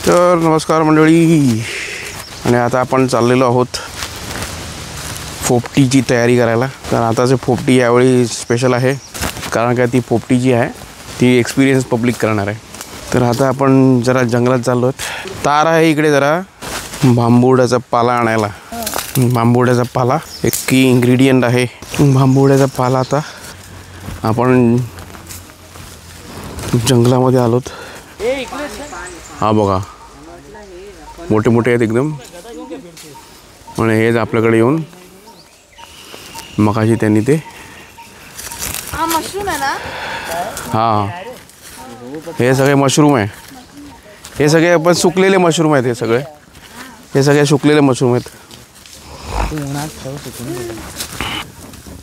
तर नमस्कार मंडळी, आणि आता आपण चाललेलो आहोत पोपटीची तयारी करायला. तर आताचे पोपटी यावेळी स्पेशल आहे, कारण का ती पोपटी जी आहे ती एक्सपिरियन्स पब्लिक करणार आहे. तर आता आपण जरा जंगलात चाललो आहोत. तार आहे इकडे जरा बांबुड्याचा पाला आणायला. बांबुड्याचा पाला एक की इन्ग्रेडियंट आहे. बांबुड्याचा पाला आता आपण जंगलामध्ये आलोत. हा बघा, मोठे मोठे आहेत एकदम, आणि हेच आपल्याकडे येऊन मगाशी त्यांनी ते मशरूम आहे ना. हां, हे सगळे मशरूम आहे. हे सगळे आपण सुकलेले मशरूम आहेत. हे सगळे सुकलेले मशरूम आहेत.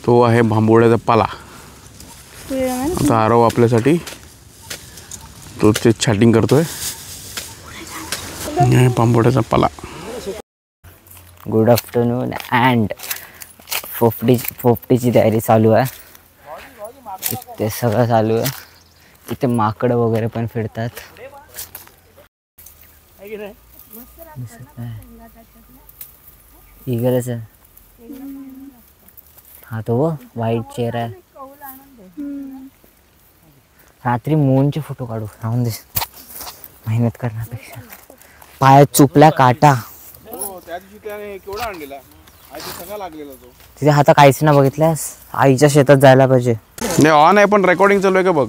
तो आहे बांबुड्याचा पाला. आता आरव आपल्यासाठी तो ते चॅटिंग करतोय. बांबुड्याचा पाला. गुड आफ्टरनून अँड पोपटीची तयारी चालू आहे. ते सगळं चालू आहे. इथे माकडं वगैरे पण फिरतात. इगरच आहे. हा तो व्हाईट चेहरा आहे. रात्री मूनचे फोटो काढू. राहून दे, मेहनत करण्यापेक्षा. पायात चुपला काटा. तिथे हाता काहीच ना बघितल्यास. आईच्या शेतात जायला पाहिजे. नाही, ऑन आहे पण रेकॉर्डिंग चालू आहे का बघ.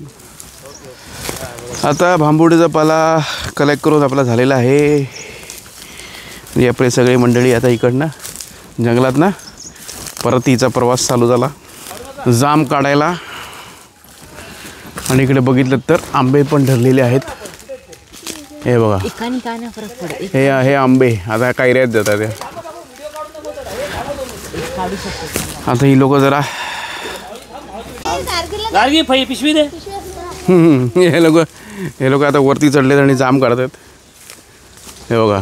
आता बांबुड्याचा पाला कलेक्ट करून आपला झालेला आहे. म्हणजे आपले सगळी मंडळी आता इकडनं जंगलात ना परत तिचा प्रवास चालू झाला जाम काढायला. आणि इकडे बघितलं तर आंबे पण धरलेले आहेत. हे बघा, हे आंबे आता कैऱ्यात जातात. आता ही लोक जरा पिशवी दे. हे लोक आता वरती चढलेत आणि जाम काढतात. हे बघा,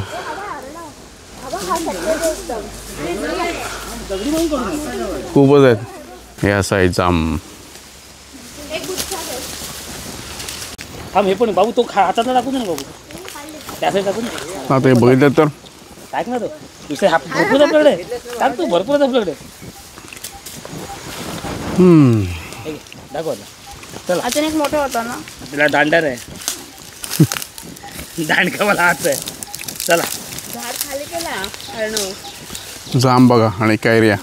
खूपच आहेत. हे असं आहे जाम. हे पण बाबू तो हातात टाकून ना बाबू, त्या साईड टाकून. आता हे बघितलं तर टाक ना. तो दुसरे भरपूर आपल्याकडे टाक. तू भरपूर आपल्याकडे दाखव. चला, अजून एक मोठा होता ना. तिला दांडर आहे. दांडका मला हात आहे. चला, झाड खाली केला. जाम बघा आणि कैऱ्या.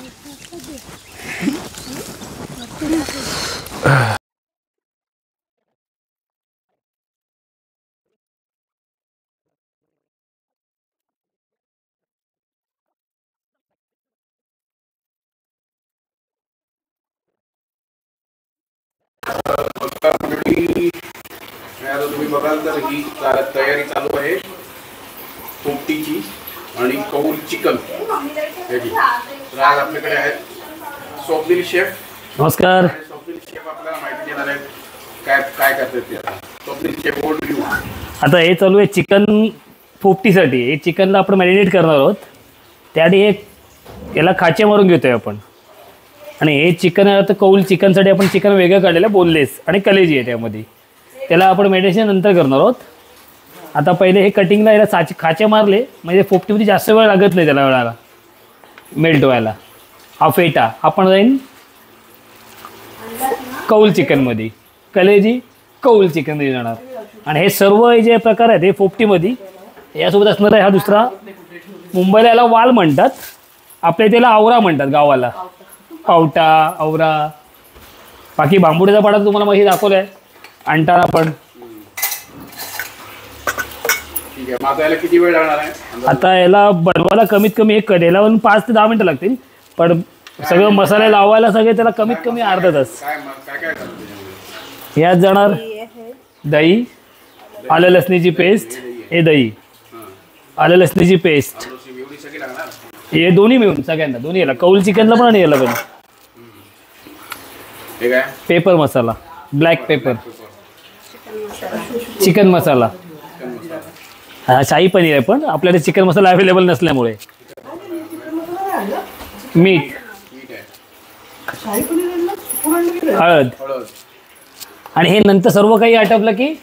तुम्ही बघाल तर ही तयारी चालू आहे पोपटीची आणि कौल चिकन याची. तर आज आपल्याकडे आहेत स्वप्नील शेफ. नमस्कार. स्वप्नील शेफ आपल्याला माहिती देणार आहेत काय काय करतात ते. Swapnil chef, old you. आता हे चालू आहे चिकन पोपटीसाठी. हे चिकनला आपण मॅरिनेट करणार आहोत. त्याआधी एक याला खाचे मारून घेतोय आपण. आणि हे चिकन आता कौल चिकनसाठी आपण चिकन वेगळं काढलेलं आहे. बोनलेस आणि कलेजी आहे त्यामध्ये. त्याला आपण मेडिटेशन नंतर करणार आहोत. आता पहिले हे कटिंगला याला खाचे मारले म्हणजे पोपटीमध्ये जास्त वेळ लागत नाही त्याला वेळाला मेल्ट व्हायला. हा फेटा आपण जाईन कौल चिकनमध्ये. कलेजी कौल चिकनमध्ये जाणार. आणि हे सर्व जे प्रकार आहेत हे पोपटीमध्ये. यासोबत असणार आहे हा दुसरा, मुंबईला याला वाल म्हणतात, आपल्या इथे याला आवरा म्हणतात गावाला. पावटा, आवरा. बाकी बांबुड्याचा पाडा तुम्हाला माहिती दाखवलं आहे. अंटारा पण. किती वेळ लागणार आहे? आता याला बनवायला कमीत कमी एक कडेला 5 ते 10 मिनटं लागतील. पण सगळं मसाले लावायला सगळे त्याला कमीत कमी अर्धा तास. यात जाणार दही, आलं लसणीची पेस्ट. हे दही, आलं लसणीची पेस्ट, हे दोन्ही मिळून सगळ्यांना. दोन्ही याला कौल चिकनला पण आणि याला पण. पेपर मसाला, ब्लॅक पेपर, चिकन मसाला. हा शाही पनीर आहे पण आपल्याकडे चिकन मसाला अवेलेबल नसल्यामुळे. मीठ, हळद. आणि हे नंतर सर्व काही आटपलं की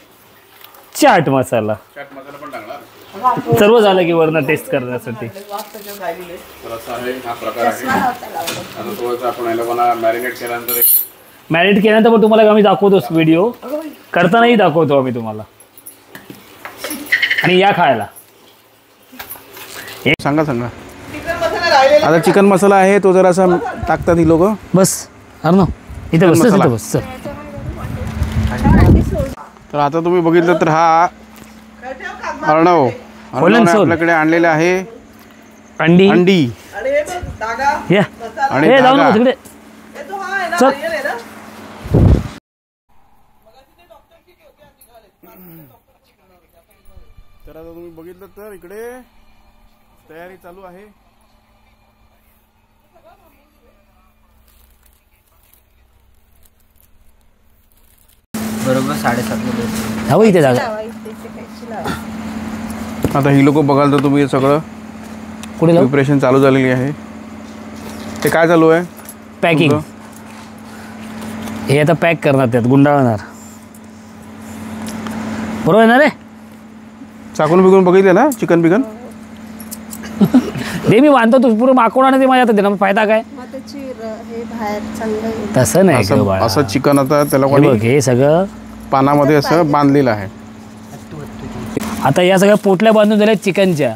चाट मसाला. सर्व झालं की वरनं टेस्ट करण्यासाठी. तर असा आहे हा प्रकार आहे. आता थोडंसं आपण या लोकांना मॅरिनेट केल्यानंतर मॅरिनेट केल्यानंतर पण तुम्हाला आम्ही दाखवतो व्हिडिओ करतानाही दाखवतो आम्ही तुम्हाला. आणि या खायला सांगा. आता चिकन मसाला आहे तो जरासा टाकतात ही लोक. बस अर्णव इथे बस मसाला. इथे बस चल. तर आता तुम्ही बघितलं तर हा अर्णव आपल्याकडे आणलेला आहे अंडी अंडी या आणि हे जाऊ धागा. नको तिकडे चल. तर आता तुम्ही बघितलं तर इकडे तयारी चालू आहे. बरोबर 7:30 हवं इथे जागा. आता ही लोक बघाल तर तुम्ही सगळं पुढे जाऊ. प्रिपरेशन चालू झालेली आहे. ते काय चालू आहे पॅकिंग. तुमचं? हे आता पॅक करणार त्यात गुंडाळणार. बरोबर आहे ना रे. चाकून बिकून बघितले ना चिकन बिकन. दे मी बांधतो तू पुरं माकोडाने ते माझ्या हातात दे ना. फायदा काय मग त्याची हे बाहेर चांगलं तसं नाही गं असं बाळा. असं चिकन आता त्याला हे कोणी बघ हे सगळं पानामध्ये असं बांधलेलं आहे. आता या सगळ्या पोटल्या बांधून झाल्या चिकनच्या.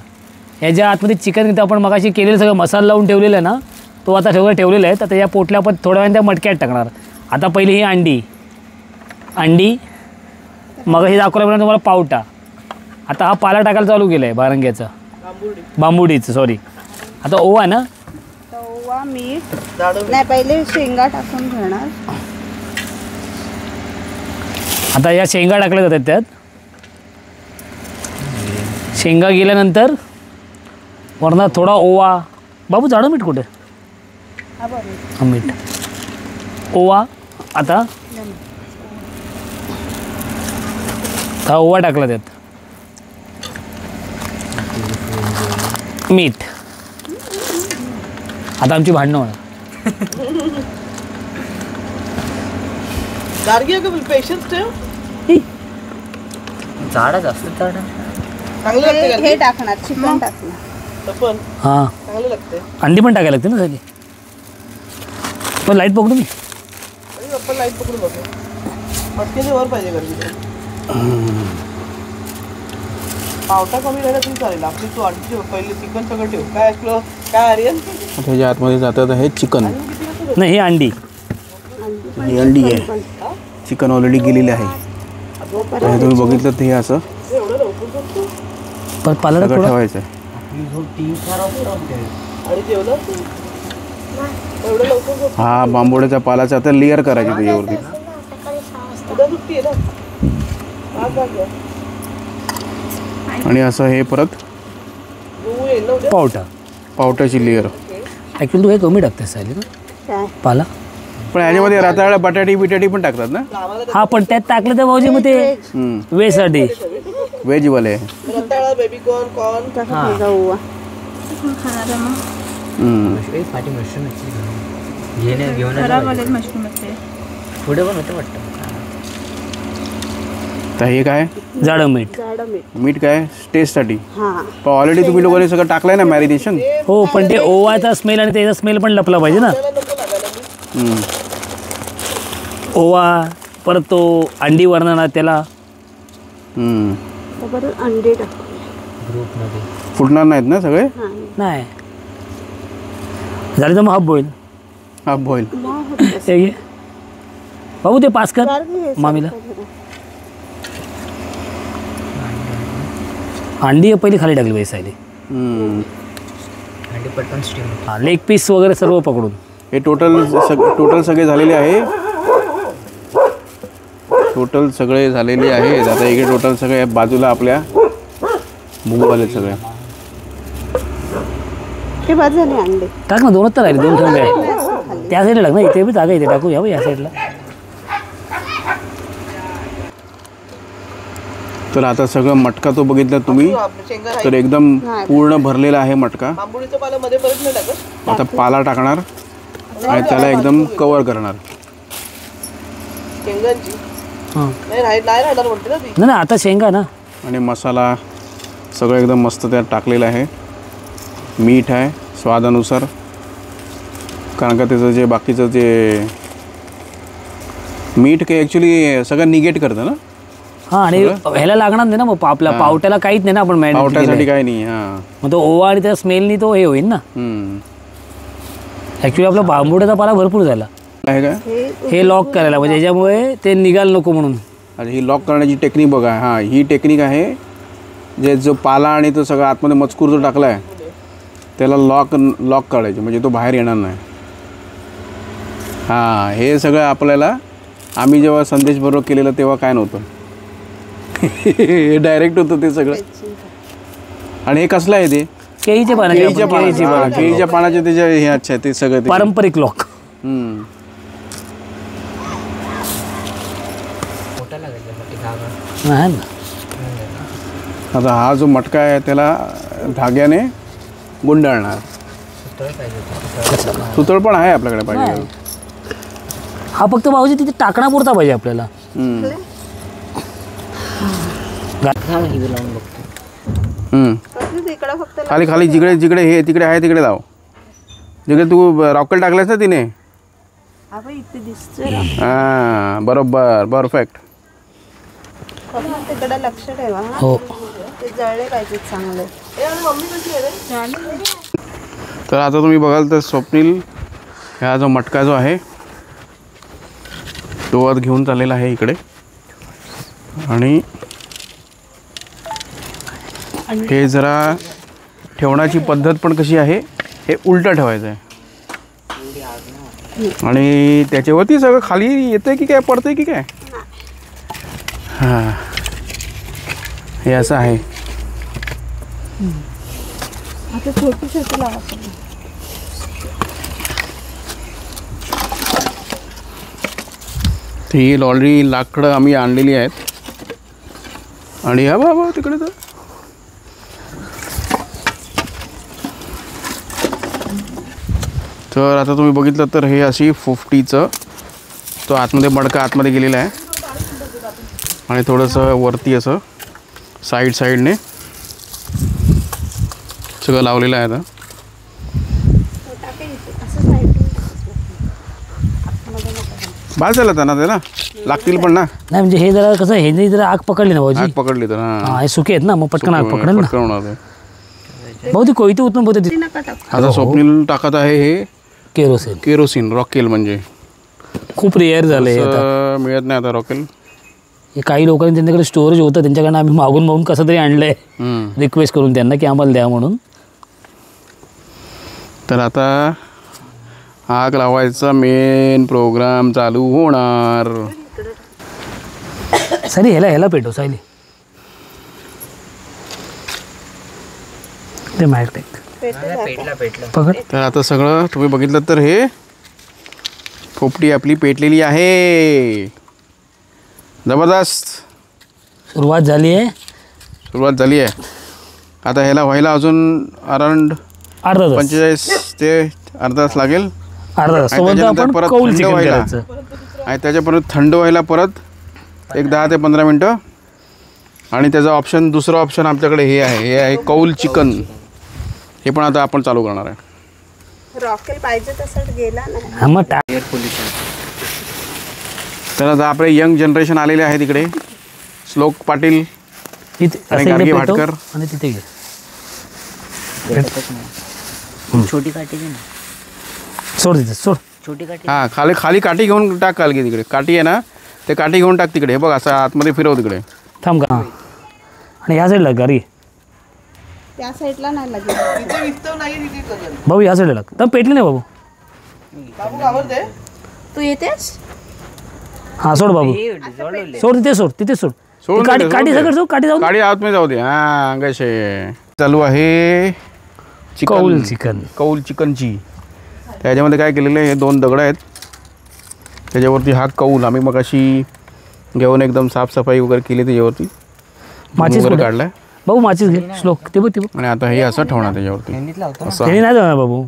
याच्या आतमध्ये चिकन इथं आपण मगाशी केलेलं सगळं मसाला लावून ठेवलेलं आहे ना तो आता सगळं ठेवलेलं आहे. तर या पोटल्या आपण थोड्या वेळाने त्या मटक्यात टाकणार. आता पहिली ही अंडी मग हे दाखवल्यापर्यंत तुम्हाला पावटा. आता हा पाला टाकायला चालू केला आहे बारंग्याचा बांबुडीचं सॉरी. आता ओवा ना ओवा मीठ नाही पहिले शेंगा टाकून घेणार. आता या शेंगा टाकल्या जातात त्यात. शेंगा गेल्यानंतर वरनं थोडा ओवा. बाबू जाडं मीठ कुठे. हा बघ हा मीठ ओवा. आता हा ओवा टाकला त्यात. मीठ. आता आमची भांडणं होणार. पेशन्स ठेव. झाडच असतं झाड. चांगलं लागते हे टाकणार चिकन टाकणार. पण हां चांगलं लागते. अंडी पण टाकायला लागते ना सगळी. पण लाईट बघतो मी. आणि आपण लाईट पकडून बघू. मटक्याच्या वर पाहिजे गर्दी. पावटा कमी राहिला तरी चालेल. आपली तू अंडी ठेव पहिले चिकन सगळं ठेव. काय ऐकलं काय आर्यन. त्याच्या आतमध्ये जातात हे चिकन. नाही ही अंडी. ही अंडी आहे. चिकन ऑलरेडी गेलेली आहे. हे तुम्ही बघितलं तर हे असं पण पाला सगळं थोडा ठेवायचं. आणि जेवलं एवढं लवकर झोप. हा बांबोड्याचा पालाचा आता लेअर करायची त्याच्यावरती. उद्या सुट्टी आहे ना. आज जाऊया. आणि असं हे परत तू येईल ना उद्या. पावटा. पावट्याची लेअर. ॲक्च्युली तू हे कमी टाकतेस सायली ना काय पाला. पण ह्याच्यामध्ये रताळा बटाटी बिटाटी पण टाकतात ना. हा पण त्यात टाकलं तर भाऊजी मग ते वेसाठी व्हेजवाले. रताळा बेबीकॉर्न टाकणार ओवा. पाठी मशरूम घेऊन मशरूम असते पुढे पण होतं वाटतं. तर हे काय जाडं मीठ. जाडं मीठ. मीठ काय टेस्टसाठी. हा पण ऑलरेडी तुम्ही लोकांनी सगळं टाकलंय ना मॅरिनेशन. हो पण ते ओवाचा स्मेल आणि त्याचा स्मेल पण लपला पाहिजे ना. ओवा परत तो अंडी वरणार त्याला. परत अंडे टाकू. ग्रुपमध्ये फुटणार नाहीत ना सगळे. नाही झालं तर मग हाफ बॉईल. Half boil. हे घे. बाबू ते पास कर मामीला. अंडी पहिली खाली टाकली पाहिजे सायली. अंडी पटकन स्टीम. हा लेग पीस वगैरे सर्व पकडून. हे टोटल सगळे झालेले आहे. टोटल सगळे झालेले आहेत. आता इकडे टोटल सगळे बाजूला आपल्या मुगवाले सगळे. हे बाद झाले अंडे. टाक ना. दोनच तर राहिले. दोन ठेवून काय त्या साईडला टाक ना. इथे बी जागा इथे टाकू या या साईडला. तर आता सगळं मटका तो बघितला तुम्ही शेंगा तर एकदम पूर्ण भरलेला आहे मटका. बांबुडीचं पाला मध्ये परत नाही टाकत. आता पाला टाकणार आणि त्याला एकदम कव्हर करणार. शेंगांची हां नाही राहणार म्हणते ना ती. नाही आता शेंगा ना. आणि मसाला सगळं एकदम मस्त त्यात टाकलेलं आहे. मीठ आहे स्वादानुसार, कारण का त्याचं जे बाकीचं जे मीठ काही ॲक्च्युली सगळं निगेट करतं ना. हां, आणि ह्याला लागणार नाही ना मग आपल्या पावट्याला काहीच नाही ना आपण मॅरिनेट पावट्यासाठी काही नाही. हां, मग तो ओवा आणि त्या स्मेलनी तो हे होईल ना. ॲक्च्युली आपला बांबुड्याचा पाला भरपूर झाला आहे का. हे लॉक करायला, म्हणजे याच्यामुळे ते निघाल नको म्हणून. अच्छा, ही लॉक करण्याची टेक्निक बघा. हां, ही टेक्निक आहे. जे जो पाला आणि तो सगळं आतमध्ये मजकूर जो टाकला आहे त्याला लॉक काढायचे, म्हणजे तो बाहेर येणार नाही. हां, हे सगळं आपल्याला आम्ही जेव्हा संदेश बरोबर केलेलं तेव्हा काय नव्हतं. हे डायरेक्ट होतं ते सगळं. आणि हे कसलं आहे ते केळीच्या केळीच्या पानाचे त्याच्या हे. अच्छा, ते सगळं ते पारंपरिक लॉक. आता हा जो मटका आहे त्याला धाग्याने गुंडाळणार. सुतळ पण आहे आपल्याकडे पाहिजे. हा फक्त भाऊजी तिथे टाकण्यापुरता पाहिजे आपल्याला. इकडं फक्त खाली खाली जिकडे जिकडे हे तिकडे आहे तिकडे लाव. जिकडे तू रॉकेल टाकलास ना तिने. आपण इथे दिसतोय. हां, बरोबर, परफेक्ट. तिकडे लक्ष ठेवा. हो, ते जळले पाहिजेत चांगले. मम्मी कशी आहे रे? तर आता तुम्ही बघाल तर स्वप्नील ह्या जो मटका जो आहे तो आज घेऊन चाललेला आहे इकडे. आणि हे जरा ठेवण्याची पद्धत पण कशी आहे, हे उलटं ठेवायचं आहे. आणि त्याच्यावरती सगळं खाली येतंय की काय, पडतंय की काय. हां, हे असं आहे. आता छोटी छोटी लावा. ही ऑलरेडी लाकडं आम्ही आणलेली आहेत. आणि हा बाबा तिकडे तर आता तुम्ही बघितलं तर हे अशी 50चं तो आतमध्ये मडका आतमध्ये गेलेला आहे. आणि थोडंसं वरती असं साईडने सगळं लावलेलं आहे. आता बाल झालं ना त्याला लागतील पण ना. नाही म्हणजे हे जरा कसं, हे जरा आग पकडली ना भाऊजी. आग पकडली तर हे सुके आहेत ना, मग पटकन आग पकडेल ना. पटकन होणार. भाऊ ती कोयती उतरून पोते. आता स्वप्नील टाकत आहे हे केरोसिन रॉकेल. म्हणजे खूप रेअर झालंय असं मिळत नाही आता रॉकेल. हे काही लोकांनी त्यांच्याकडे स्टोरेज होतं, त्यांच्याकडनं आम्ही मागून कसं तरी आणलंय रिक्वेस्ट करून त्यांना की आम्हाला द्या म्हणून. तर आता आग लावायचा मेन प्रोग्राम चालू होणार. सायली ह्याला पेटव सायली. ते मायटेक पकड. तर आता सगळं तुम्ही बघितलं तर हे पोपटी आपली पेटलेली आहे. जबरदस्त सुरुवात झाली आहे. आहे. आता ह्याला व्हायला अजून अराउंड अर्धा तास, 45 ते अर्धा तास लागेल. अर्धा तास. आणि सोबत त्याच्यानंतर आपण परत कौल थंड चिकन व्हायला. करायचं. आणि त्याच्यापर्यंत थंड व्हायला परत एक 10 ते 15 मिनटं. आणि त्याचा दुसरा ऑप्शन आमच्याकडे हे आहे कौल चिकन. हे पण आता आपण चालू करणार आहे. रॉकेल पाहिजे तसं गेला नाही. हा मग टाक. तर आता आपले यंग जनरेशन आलेले आहे तिकडे. श्लोक पाटील तिथे आणि असं गाडगे इकडे पेटव भाटकर. आणि तिथे घे. छोटी काठी घे ना. सोड तिथे सोड. छोटी काठी. हां, खाली काठी घेऊन टाक. काल की तिकडे काठी आहे ना, ते काठी घेऊन टाक तिकडे. हे बघ असं आतमध्ये फिरव तिकडे. थांब का. आणि ह्या साईडला गाडी त्या साईडला नाही लागेल. तिथे विस्तव नाही तिथे कलर. भाऊ ह्या साईडला लाग. तर पेटली नाही बाबू. बाबू घाबरते. तू येतेस. हां सोड बाबू. सोड तिथे सोड. तिथे सोड. सोडून काठी दे, काठी सोडून दे. सगळं सोड. काठी जाऊ दे. काठी आतमध्ये जाऊ दे. हां, कसे चालू आहे कौल चिकन. कौल चिकनची. त्याच्यामध्ये काय केलेलं आहे, हे 2 दगड आहेत. त्याच्यावरती हा कौल आम्ही मग अशी घेऊन एकदम साफसफाई वगैरे केली. त्याच्यावरती माचीस वगैरे कुठे? काढलाय. बाबू माचीस घे. श्लोक ते बघ. आणि आता हे असं ठेवणार त्याच्यावरती. असं त्याने नाही जाणार बाबू.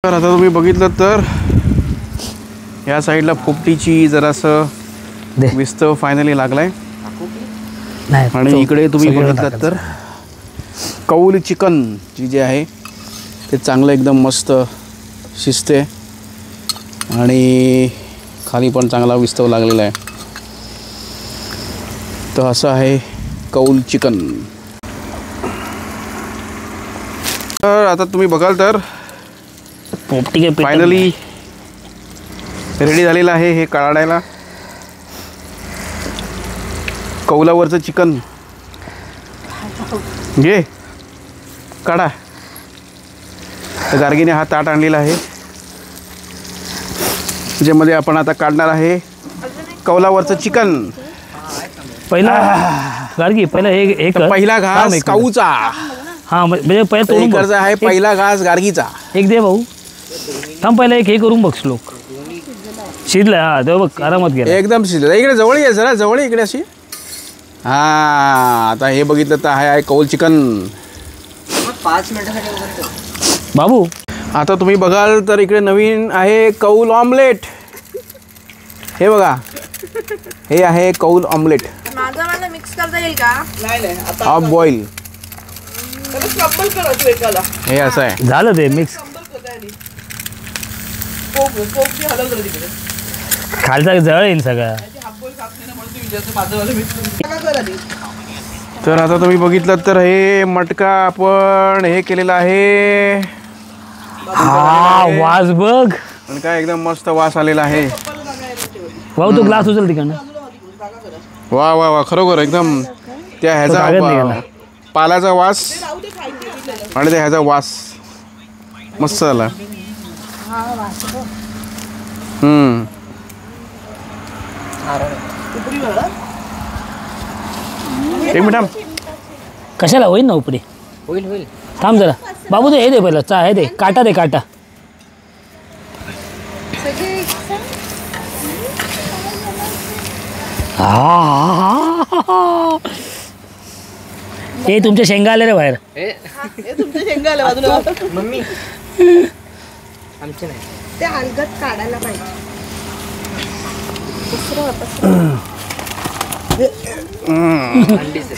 तर आता तुम्ही बघितलं तर या साईडला पोपटीची जरासं दे. विस्तव फायनली लागलाय नाही आणि इकडे तुम्ही सगळं बघितलं टाकायचं. तर कौल चिकन जे आहे ते चांगलं एकदम मस्त शिजते आणि खाली पण चांगला विस्तव लागलेला आहे. तर असं आहे कौल चिकन. तर आता तुम्ही बघाल तर पोपटी काय फायनली रेडी झालेलं आहे हे काढायला. कौलावरचं चिकन घे काढा. तर गार्गीने हा ताट आणलेला आहे ज्यामध्ये आपण आता काढणार आहे कौलावरचं चिकन. पहिला गार्गी पहिला हे कर. पहिला घास थांब एक काऊचा. हा म्हणजे पहिला तोडून बघ. इकडचा आहे पहिला घास गार्गीचा. एक दे भाऊ. थांब पहिला एक हे करून बघ श्लोक. शिजलं हा तेव्हा बघ आरामात गेला. एकदम शिजलं. इकडे जवळ ये जरा जवळ ये इकडे अशी. हा आता हे बघितलं तर आहे कौल चिकन. 5 मिनिटासाठी वगैरे कर. बाबू आता तुम्ही बघाल तर इकडे नवीन आहे कौल ऑमलेट. हे बघा हे आहे कौल ऑमलेट माझा मिक्स करता येईल का? नाही आता हाफ बॉईल. त्याला क्रम्बल करायचं एकाला. हे असं आहे. झालं ते मिक्स. क्रम्बल करता येईल. पोपची हलव जरा तिकडे. खालचा जळ येईल सगळा. हाफबॉल खात नाही ना म्हणून तू विचारतो माझं वाला मिक्स करा आधी. तर आता तुम्ही बघितलं तर हे मटका आपण हे केलेलं आहे. हा वास बघ. आणि काय एकदम मस्त वास आलेला आहे. भाऊ तो ग्लास उचल तिकडनं. वा वा वा खरोखर एकदम त्या तो कागद नाही ह्याचा पाल्याचा वास आणि त्या ह्याचा वास मस्त झाला. उपरी वेळा. एक मिनिट थांब. कशाला होईल ना उपडी. होईल होईल. थांब जरा बाबू ते हे दे पहिलं चा हे दे काटा दे काटा. हे तुमच्या शेंगा आले रे बाहेर. हे तुमच्या शेंगा आल्या बाजूला. मम्मी आमचे नाही. ते अलगद काढायला पाहिजे.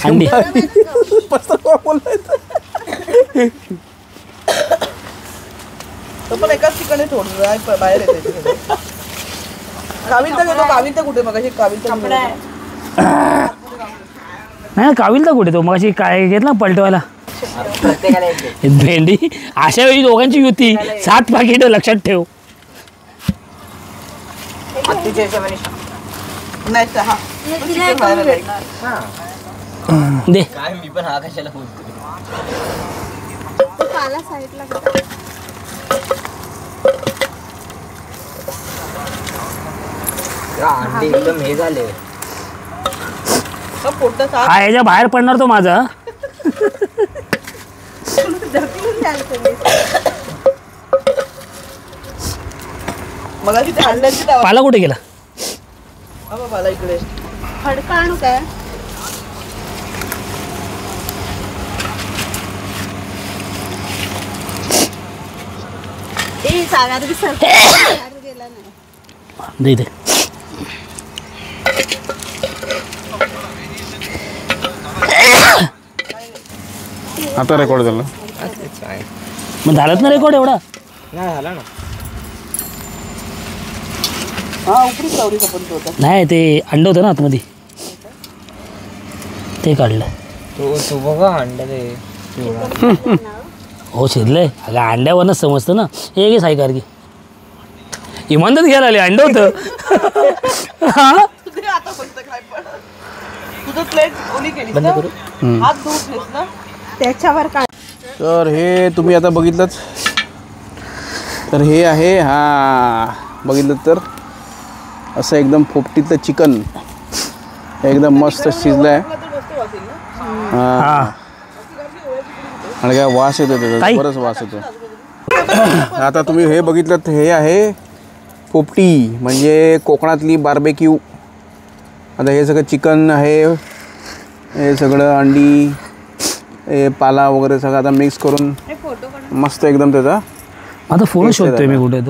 अंडी तो पण एकाच ठिकाणी थोडं बाहेर येते. काविलता घेतो. काविलता कुठे मग काविलता नाही काविल तर कुठे तो मग अशी काय घेतला पलटवायला. प्रत्येकाला एक दे. भेंडी अशा वेळी दोघांची युती 7 पाकिट लक्षात ठेव. हत्तीच्या हिशोबाने नाही हा चिकन बाहेर आलंय. दे काय मी पण हा कशाला बोलतो. तो पाला साईडला घे. अंडी एकदम हे झाले. हा पोटचा साप हा ह्याच्या बाहेर पडणार तो माझा. ढकलून द्याल तुम्ही. मगाशी ते अंड्याची डाव. पाला कुठे गेला. हा बाबा इकडे. फडका आणू काय? ए सागर बी सर गेला नाही. दे दे. आता रेकॉर्ड झालं. मग झालंच ना रेकॉर्ड एवढा. नाही झाला ना. हा उपरी चवरी पण तो होता. नाही ते अंड होतं ना आतमध्ये ते काढलं. तो बघा अंडा ते हो शिजलंय. अगं अंड्यावरच समजतं ना. हे घे साई कारगी इमानच घ्यायला आले अंड होतं. तुझे आता फक्त काय पण तुझं प्लेट ओली केलीस बंद ना. करू. हात धुतलेस ना. त्याच्यावर काढ. तर हे तुम्ही आता बघितलंच तर हे आहे. हा बघितलं तर असं एकदम पोपटीतलं चिकन एकदम मस्त शिजलं आहे. तर मस्त वासेल ना. हा आणि काय वास येतो त्याचा ताई. बरंच वास येतो. आता तुम्ही हे बघितलं तर हे आहे पोपटी म्हणजे कोकणातली बार्बेक्यू. आता हे सगळं चिकन आहे. हे सगळं अंडी हे पाला वगैरे सगळं आता मिक्स करून फोटो काढ. मस्त एकदम त्याचा आता फोन शोधतोय मी कुठे